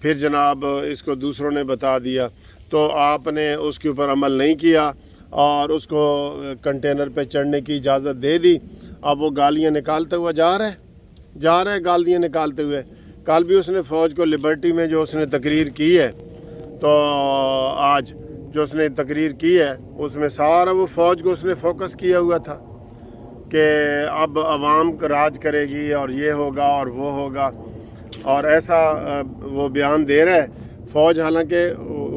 پھر جناب اس کو دوسروں نے بتا دیا تو آپ نے اس کے اوپر عمل نہیں کیا اور اس کو کنٹینر پہ چڑھنے کی اجازت دے دی. اب وہ گالیاں نکالتے ہوا جا رہے گالیاں نکالتے ہوئے. کل بھی اس نے فوج کو لبرٹی میں جو اس نے تقریر کی ہے تو آج جو اس نے تقریر کی ہے اس میں سارا وہ فوج کو اس نے فوکس کیا ہوا تھا کہ اب عوام راج کرے گی اور یہ ہوگا اور وہ ہوگا اور ایسا وہ بیان دے رہا ہے. فوج حالانکہ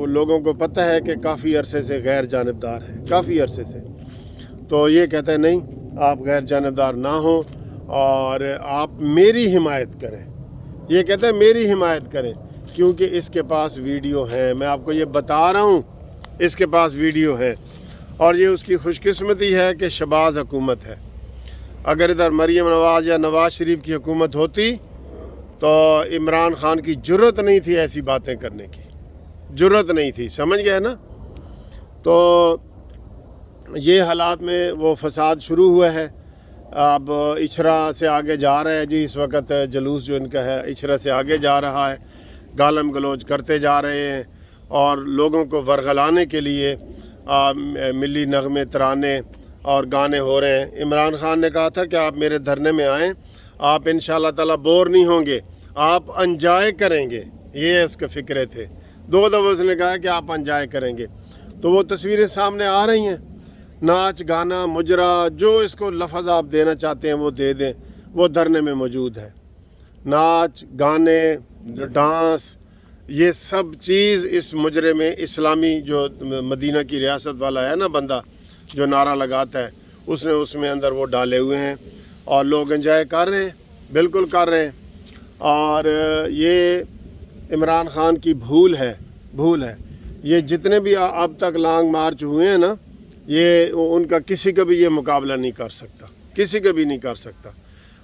لوگوں کو پتہ ہے کہ کافی عرصے سے غیر جانبدار ہے, کافی عرصے سے, تو یہ کہتا ہے نہیں آپ غیر جانبدار نہ ہوں اور آپ میری حمایت کریں. یہ کہتا ہے میری حمایت کریں کیونکہ اس کے پاس ویڈیو ہے. میں آپ کو یہ بتا رہا ہوں اس کے پاس ویڈیو ہے اور یہ اس کی خوش قسمتی ہے کہ شہباز حکومت ہے. اگر ادھر مریم نواز یا نواز شریف کی حکومت ہوتی تو عمران خان کی جرت نہیں تھی ایسی باتیں کرنے کی, جرت نہیں تھی. سمجھ گئے نا؟ تو یہ حالات میں وہ فساد شروع ہوا ہے. اب اچھرا سے آگے جا رہا ہے جی. اس وقت جلوس جو ان کا ہے اچھرا سے آگے جا رہا ہے, گالم گلوچ کرتے جا رہے ہیں اور لوگوں کو ورغلانے کے لیے ملی نغمے ترانے اور گانے ہو رہے ہیں. عمران خان نے کہا تھا کہ آپ میرے دھرنے میں آئیں, آپ انشاءاللہ تعالی بور نہیں ہوں گے, آپ انجوائے کریں گے. یہ اس کے فکرے تھے. 2 دفعہ اس نے کہا کہ آپ انجوائے کریں گے. تو وہ تصویریں سامنے آ رہی ہیں, ناچ گانا مجرا جو اس کو لفظ آپ دینا چاہتے ہیں وہ دے دیں, وہ دھرنے میں موجود ہے. ناچ گانے ڈانس یہ سب چیز اس مجرے میں اسلامی جو مدینہ کی ریاست والا ہے نا بندہ جو نعرہ لگاتا ہے اس نے اس میں اندر وہ ڈالے ہوئے ہیں اور لوگ انجوائے کر رہے ہیں, بالکل کر رہے ہیں. اور یہ عمران خان کی بھول ہے. یہ جتنے بھی اب تک لانگ مارچ ہوئے ہیں نا یہ ان کا کسی کا بھی یہ مقابلہ نہیں کر سکتا, کسی کا بھی نہیں کر سکتا.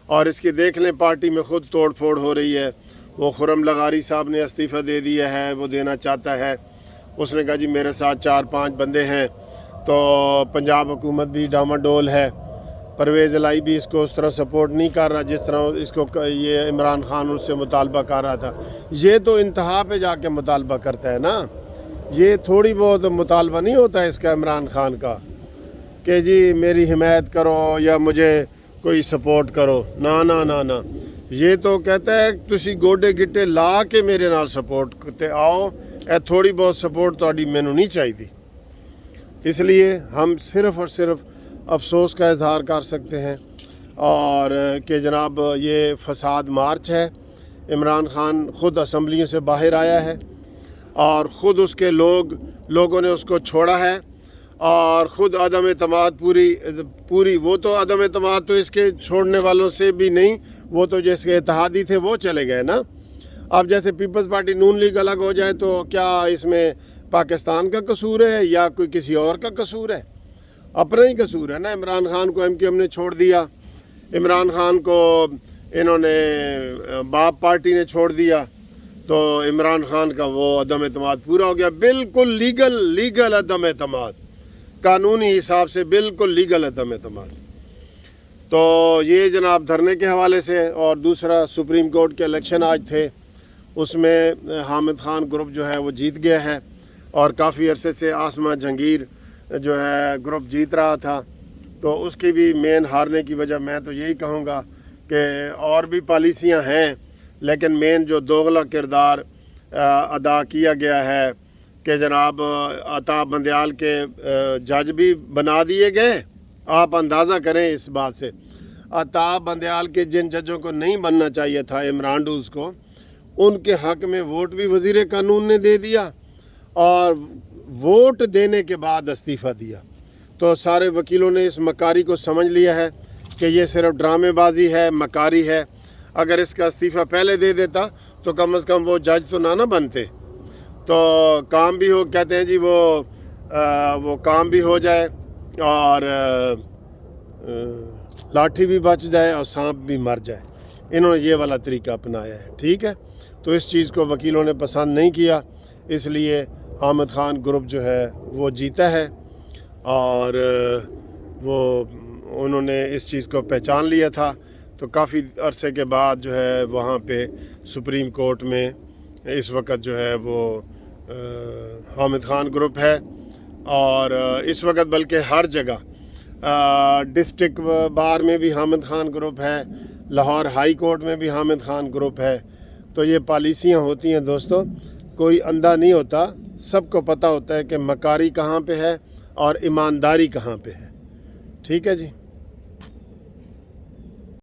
اور اس کی دیکھ لیں پارٹی میں خود توڑ پھوڑ ہو رہی ہے. وہ خرم لغاری صاحب نے استعفیٰ دے دیا ہے, وہ دینا چاہتا ہے. اس نے کہا جی میرے ساتھ 4-5 بندے ہیں. تو پنجاب حکومت بھی ڈاماڈول ہے, پرویز الہی بھی اس کو اس طرح سپورٹ نہیں کر رہا جس طرح اس کو یہ عمران خان اس سے مطالبہ کر رہا تھا. یہ تو انتہا پہ جا کے مطالبہ کرتا ہے نا, یہ تھوڑی بہت مطالبہ نہیں ہوتا ہے اس کا عمران خان کا کہ جی میری حمایت کرو یا مجھے کوئی سپورٹ کرو. نہ یہ تو کہتا ہے تسی گوڈے گٹے لا کے میرے نال سپورٹ کرتے آؤ, اے تھوڑی بہت سپورٹ تہاڈی مینوں نہیں چاہیے. اس لیے ہم صرف اور صرف افسوس کا اظہار کر سکتے ہیں اور کہ جناب یہ فساد مارچ ہے. عمران خان خود اسمبلیوں سے باہر آیا ہے اور خود اس کے لوگوں نے اس کو چھوڑا ہے اور خود عدم اعتماد پوری وہ تو عدم اعتماد تو اس کے چھوڑنے والوں سے بھی نہیں, وہ تو جس کے اتحادی تھے وہ چلے گئے نا. اب جیسے پیپلز پارٹی نون لیگ الگ ہو جائے تو کیا اس میں پاکستان کا قصور ہے یا کوئی کسی اور کا قصور ہے؟ اپنا ہی قصور ہے نا. عمران خان کو MQM نے چھوڑ دیا, عمران خان کو انہوں نے باپ پارٹی نے چھوڑ دیا, تو عمران خان کا وہ عدم اعتماد پورا ہو گیا. بالکل لیگل عدم اعتماد, قانونی حساب سے بالکل لیگل عدم اعتماد. تو یہ جناب دھرنے کے حوالے سے. اور دوسرا سپریم کورٹ کے الیکشن آج تھے, اس میں حامد خان گروپ جو ہے وہ جیت گیا ہے اور کافی عرصے سے آسمہ جہانگیر جو ہے گروپ جیت رہا تھا. تو اس کی بھی مین ہارنے کی وجہ میں تو یہی کہوں گا کہ اور بھی پالیسیاں ہیں لیکن مین جو دوغلا کردار ادا کیا گیا ہے کہ جناب عطا بندیال کے جج بھی بنا دیے گئے. آپ اندازہ کریں اس بات سے, عطا بندیال کے جن ججوں کو نہیں بننا چاہیے تھا عمران ڈوز کو, ان کے حق میں ووٹ بھی وزیر قانون نے دے دیا اور ووٹ دینے کے بعد استعفیٰ دیا. تو سارے وکیلوں نے اس مکاری کو سمجھ لیا ہے کہ یہ صرف ڈرامے بازی ہے, مکاری ہے. اگر اس کا استعفیٰ پہلے دے دیتا تو کم از کم وہ جج تو نہ بنتے, تو کام بھی ہو, کہتے ہیں جی وہ کام بھی ہو جائے اور لاٹھی بھی بچ جائے اور سانپ بھی مر جائے. انہوں نے یہ والا طریقہ اپنایا ہے. ٹھیک ہے, تو اس چیز کو وکیلوں نے پسند نہیں کیا, اس لیے حامد خان گروپ جو ہے وہ جیتا ہے اور وہ انہوں نے اس چیز کو پہچان لیا تھا. تو کافی عرصے کے بعد جو ہے وہاں پہ سپریم کورٹ میں اس وقت جو ہے وہ حامد خان گروپ ہے، اور اس وقت بلکہ ہر جگہ ڈسٹرکٹ بار میں بھی حامد خان گروپ ہے، لاہور ہائی کورٹ میں بھی حامد خان گروپ ہے۔ تو یہ پالیسیاں ہوتی ہیں دوستو، کوئی اندھا نہیں ہوتا، سب کو پتہ ہوتا ہے کہ مکاری کہاں پہ ہے اور ایمانداری کہاں پہ ہے۔ ٹھیک ہے جی۔